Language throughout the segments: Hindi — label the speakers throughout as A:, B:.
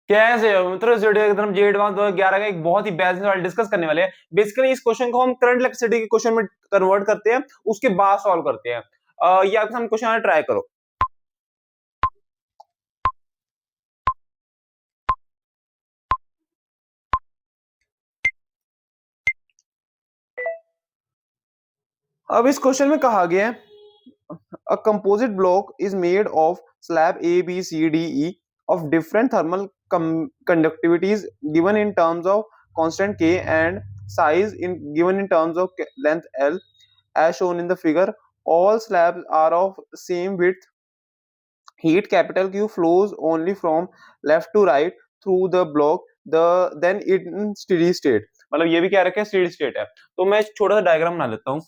A: कैसे मतलब एकदम जे एडवांस 2011 का एक बहुत ही बेसिक सवाल डिस्कस करने वाले हैं। बेसिकली इस क्वेश्चन को हम करंट इलेक्ट्रिसिटी के क्वेश्चन में कन्वर्ट करते हैं, उसके बाद सॉल्व करते हैं। ये आपके सामने क्वेश्चन ट्राई करो। अब इस क्वेश्चन में कहा गया है a composite block is made of slab A, B, C, D, E of different thermal conductivities given in terms of constant K and size given in terms of length L as shown in the figure. All slabs are of same width. Heat capital Q flows only from left to right through the block. Then it in steady state. मतलब ये भी क्या रखे steady state है। तो मैं छोटा सा डायग्राम बना लेता हूँ।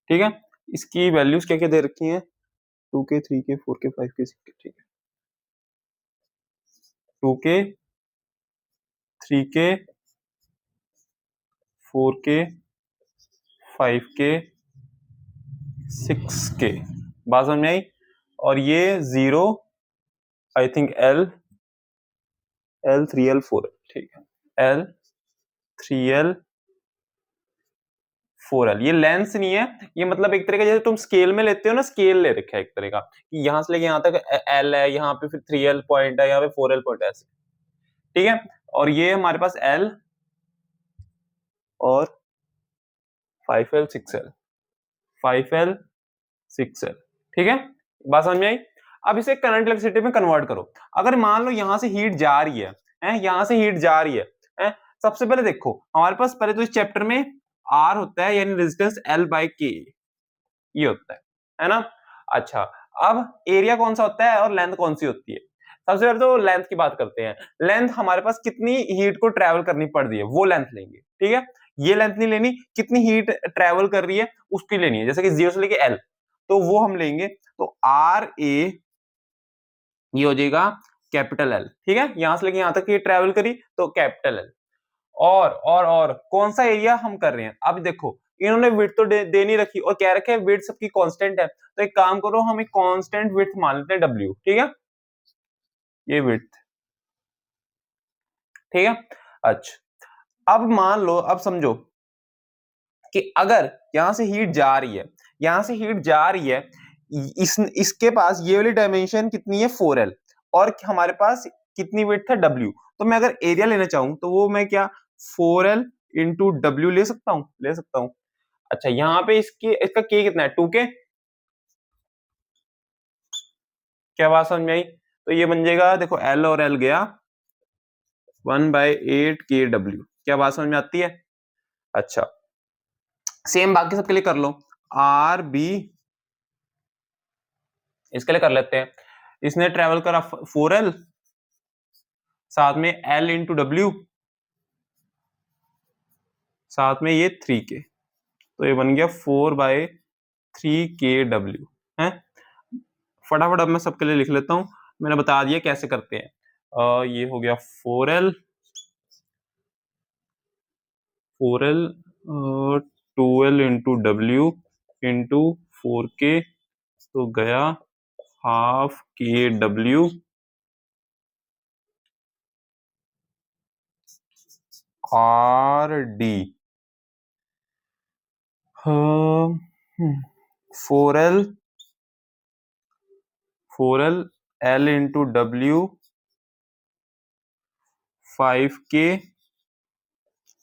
A: ठीक है, इसकी वैल्यूज क्या क्या दे रखी हैं, 2K 3K 4K 5K 6K। ठीक है, 2K 3K 4K 5K 6K, बात समझ में आई। और ये 0 I think L 3L 4L। ठीक है, L 3L 4L ये लेंस नहीं है, ये मतलब एक तरह का जैसे तुम स्केल में लेते हो ना, स्केल ले रखा है एक तरह का कि यहां से लेके यहां तक L है, यहाँ पे फिर 3L पॉइंट है, यहाँ पे 4L पॉइंट है ऐसे। ठीक है, और ये हमारे पास L और 5L 6L 5L 6L। ठीक है, बात समझ में आई। अब इसे करंट इलेक्ट्रिसिटी में कन्वर्ट करो। अगर मान लो यहां से हीट जा रही है, यहां से हीट जा रही है, सबसे पहले देखो हमारे पास पहले तो इस चैप्टर में R होता है यानी रेजिस्टेंस L/K ये होता है ना। अच्छा, अब एरिया कौन सा होता है और लेंथ कौन सी होती है। सबसे पहले तो लेंथ की बात करते हैं। लेंथ हमारे पास कितनी हीट को ट्रेवल करनी पड़ रही है वो लेंथ लेंगे। ठीक है, ये लेंथ नहीं लेनी, कितनी हीट ट्रेवल कर रही है उसकी लेनी है, जैसे कि 0 से लेके L, तो वो हम लेंगे। तो RA ये हो जाएगा कैपिटल L। ठीक है, यहां से लेके यहां तक ये ट्रेवल करी तो कैपिटल L। और कौन सा एरिया हम कर रहे हैं, अब देखो इन्होंने विड्थ तो दे नहीं रखी और कह रखे है विड्थ सबकी कांस्टेंट है, तो एक काम करो हम एक कांस्टेंट विड्थ मान लेते हैं W। ठीक है, ये विड्थ। ठीक है, अच्छा अब मान लो, अब समझो कि अगर यहां से हीट जा रही है, यहां से हीट जा रही है, इसके पास ये वाली डायमेंशन कितनी है 4L और हमारे पास कितनी विड्थ है W। तो मैं अगर एरिया लेना चाहूं तो वो मैं क्या 4L इंटू W ले सकता हूं। अच्छा, यहाँ पे इसका K कितना है 2K, क्या बात समझ में आई। तो ये बन जाएगा, देखो L और L गया 1/8KW, क्या बात समझ में आती है। अच्छा, सेम बाकी सबके लिए कर लो। RB इसके लिए कर लेते हैं, इसने ट्रेवल करा 4L, साथ में L इंटू W, साथ में ये 3K, तो ये बन गया 4/3KW है। फटाफट अब मैं सबके लिए लिख लेता हूं, मैंने बता दिया कैसे करते हैं। ये हो गया 4L 2L into W into 4K, तो गया half KW RD 4L L into W 5K,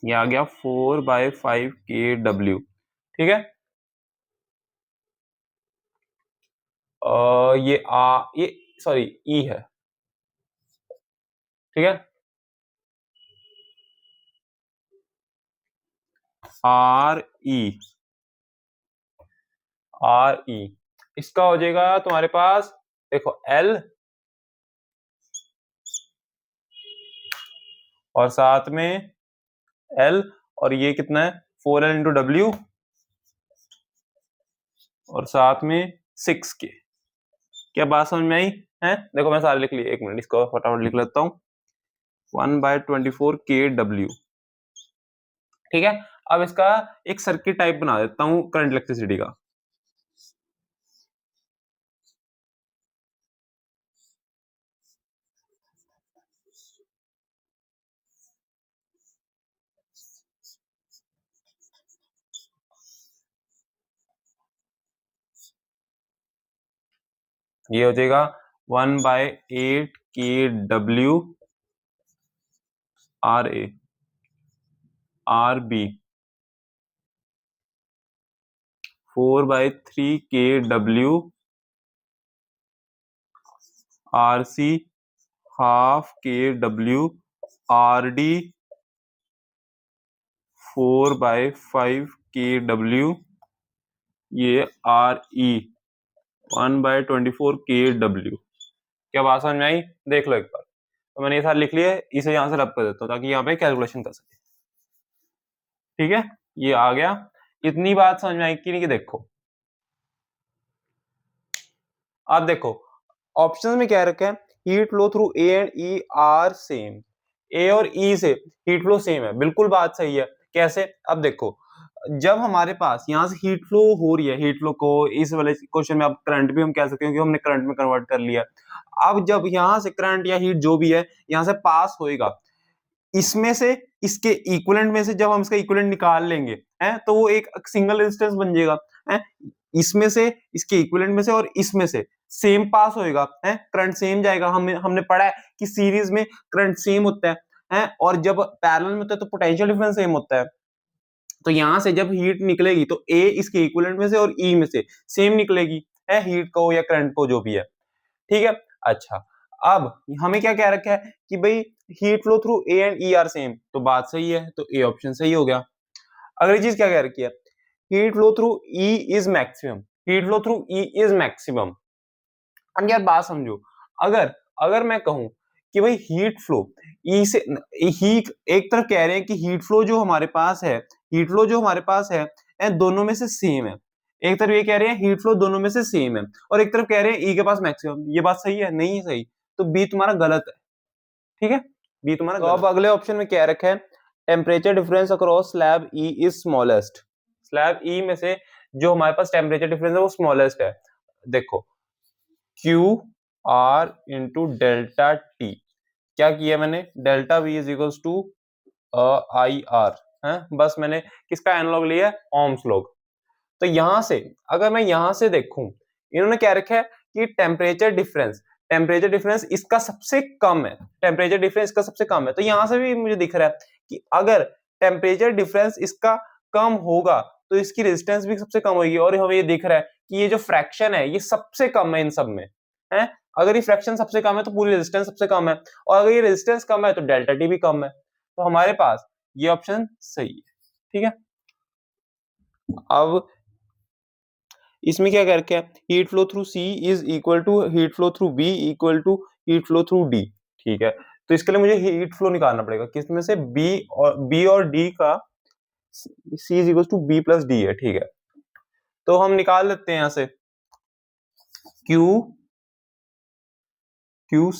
A: ये आ गया 4/5KW। ठीक है, ये सॉरी E है। ठीक है, RE इसका हो जाएगा तुम्हारे पास, देखो L और साथ में L, और ये कितना है 4L इंटू W और साथ में 6K, क्या बात समझ में आई है। देखो मैं सारे लिख लिए, एक मिनट इसको फटाफट लिख लेता हूँ। 1/24 kW। ठीक है, अब इसका एक सर्किट टाइप बना देता हूं करंट इलेक्ट्रिसिटी का। ये हो जाएगा 1/8 kW RA RB 4/3 kW RC ½ kW RD 4/5 kW ये RE 1/24 kW। क्या बात समझ में आई? देख लो एक बार। तो मैंने ये सारा लिख लिया है, इसे यहां से रब कर देता हूँ ताकि यहाँ पे कैलकुलेशन कर सके। ठीक है, ये आ गया। इतनी बात समझ में आई कि नहीं? कि देखो, आप देखो ऑप्शन में क्या रखा है, heat flow through A and E are same. A और ई से हीट फ्लो सेम है, बिल्कुल बात सही है। कैसे? अब देखो, जब हमारे पास यहाँ से हीट फ्लो हो रही है, हीट फ्लो को इस वाले क्वेश्चन में अब करंट भी हम कह सकते हैं क्योंकि हमने करंट में कन्वर्ट कर लिया। अब जब यहाँ से करंट या हीट जो भी है यहाँ से पास होएगा, इसमें से इसके इक्विवेलेंट में से जब हम इसका इक्विवेलेंट निकाल लेंगे हैं तो वो एक सिंगल रेजिस्टेंस बन जाएगा हैं। इसमें से इसके इक्विवेलेंट में से और इसमें से सेम पास होएगा हैं, करंट सेम जाएगा। हमने पढ़ा है कि सीरीज में करंट सेम होता है हैं, और जब पैरेलल में होता है तो पोटेंशियल डिफरेंस सेम होता है। तो यहां से जब हीट निकलेगी तो ए इसके इक्विवेलेंट में से और ई में से सेम निकलेगी है, हीट को या करंट को जो भी है। ठीक है, अच्छा अब हमें क्या कह रखा है कि भाई heat flow through A and E are same, तो बात सही है, तो ए ऑप्शन सही हो गया। अगली चीज क्या कह रखी है, heat flow through E is maximum, heat flow through E is maximum. अब यार बात समझो, अगर अगर मैं कहूं कि भाई हीट फ्लो ई से ही, एक तरफ कह रहे हैं कि हीट फ्लो जो हमारे पास है, हीट फ्लो जो हमारे पास है दोनों में से सेम है। एक तरफ ये कह रहे हैं हीट फ्लो दोनों में से सेम है, और एक तरफ कह रहे हैं ई के पास मैक्सिमम। ये बात सही है? नहीं है सही, तो बी तुम्हारा गलत है। ठीक है, बी तुम्हारा तो अब अगले ऑप्शन में क्या रखा है, temperature difference across slab E is smallest. Slab E में से जो हमारे पास टेम्परेचर डिफरेंस है वो स्मॉलेस्ट है। देखो q r into delta t, क्या किया मैंने, delta v is equals to i r है, बस मैंने किसका एनालॉग लिया है, ओम्स लॉग। तो यहां से अगर मैं यहां से देखूं, इन्होंने क्या रखा है कि टेम्परेचर डिफरेंस इसका सबसे कम है, टेम्परेचर डिफरेंस इसका सबसे कम है। तो यहां से भी मुझे दिख रहा है कि अगर टेम्परेचर डिफरेंस इसका कम होगा तो इसकी रेजिस्टेंस भी सबसे कम होगी, और हमें ये दिख रहा है कि ये जो फ्रैक्शन है ये सबसे कम है इन सब में है। अगर ये फ्रैक्शन सबसे कम है तो पूरी रेजिस्टेंस सबसे कम है, और अगर ये रेजिस्टेंस कम है तो डेल्टा टी भी कम है। तो हमारे पास ये ऑप्शन सही है। ठीक है, अब इसमें क्या करके heat flow through c is equal to heat flow through b equal to heat flow through d. ठीक है, तो इसके लिए मुझे हीट फ्लो निकालना पड़ेगा, किसमें से, बी और डी का, C is equal to B plus D है। ठीक है, तो हम निकाल लेते हैं यहां से क्यू क्यू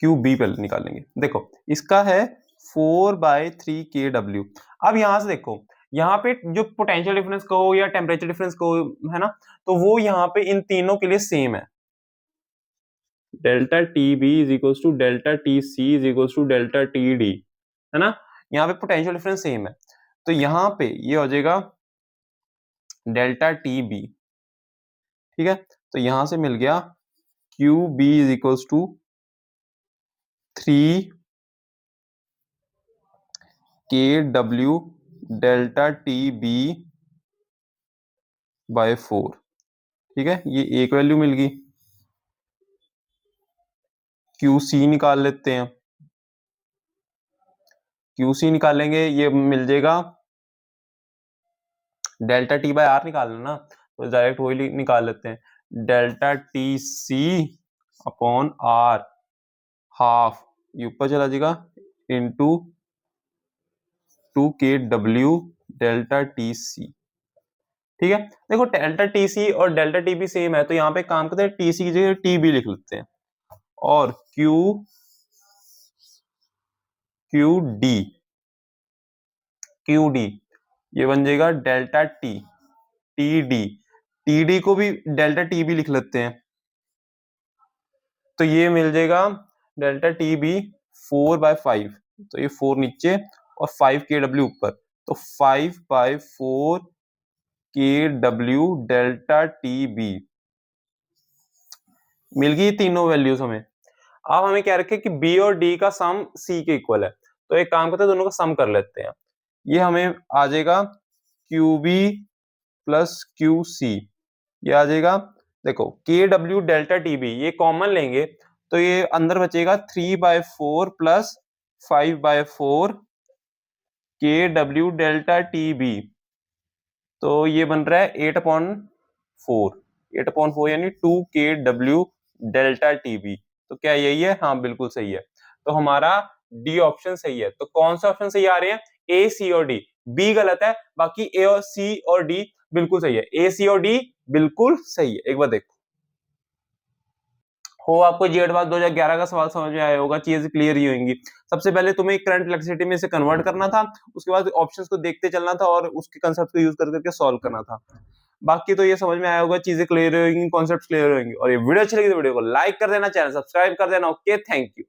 A: क्यू बी पहले निकालेंगे। देखो इसका है 4/3 kW। अब यहां से देखो, यहाँ पे जो पोटेंशियल डिफरेंस कहो या टेम्परेचर डिफरेंस कहो है ना, तो वो यहाँ पे इन तीनों के लिए सेम है। Delta t b is equal to delta t c is equal to delta t d, है ना, यहाँ पे पोटेंशियल डिफरेंस सेम है। तो यहाँ पे ये हो जाएगा डेल्टा टी बी। ठीक है, तो यहां से मिल गया q b is equal to 3 kW delta t b by 4। ठीक है, ये एक वैल्यू मिल गई। क्यू सी निकाल लेते हैं, क्यू सी निकालेंगे, ये मिल जाएगा डेल्टा टी बाय आर निकालना ना, तो डायरेक्ट वही निकाल लेते हैं, delta t c upon r half, ये ऊपर चला जाएगा into 2 kW delta t c. ठीक है, देखो डेल्टा टी सी और डेल्टा टी बी सेम है, तो यहाँ पे काम करते हैं टी सी की जगह टी बी लिख लेते हैं, और क्यू क्यू डी ये बन जाएगा डेल्टा टी, टी डी को भी डेल्टा टी भी लिख लेते हैं, तो ये मिल जाएगा डेल्टा टी बी 4/5, तो ये 4 नीचे और 5 के डब्ल्यू ऊपर, तो 5/4 के डब्ल्यू डेल्टा टी बी मिल गई तीनों वैल्यूज हमें। अब हमें क्या रखे कि बी और डी का सम सी के इक्वल है, तो एक काम करते हैं दोनों का सम कर लेते हैं। ये हमें आ जाएगा q b plus q c, ये आ जाएगा, देखो के डब्ल्यू डेल्टा टी बी ये कॉमन लेंगे तो ये अंदर बचेगा 3/4 प्लस 5/4 के डब्ल्यू डेल्टा टी बी, तो ये बन रहा है 8/4 यानी 2 के डब्ल्यू डेल्टा टी बी, तो क्या यही है? हाँ बिल्कुल सही है, तो हमारा डी ऑप्शन सही है। तो कौन से ऑप्शन सही आ रहे हैं? ए, सी और डी, बी गलत है, बाकी ए और सी और डी बिल्कुल सही है। ए, सी और डी बिल्कुल सही है। एक बार देखो, हो आपको जेड बात 2011 का सवाल समझ में आया होगा, चीजें क्लियर ही होंगी। सबसे पहले तुम्हें करंट इलेक्ट्रिसिटी में इसे कन्वर्ट करना था, उसके बाद ऑप्शंस को देखते चलना था और उसके कंसेप्ट को यूज करके सॉल्व करना था। बाकी तो ये समझ में आया होगा, चीजें क्लियर होंगी, कॉन्सेप्ट क्लियर होंगी। और ये वीडियो अच्छी लगी तो वीडियो को लाइक कर देना, चैनल सब्सक्राइब कर देना। Okay, thank you.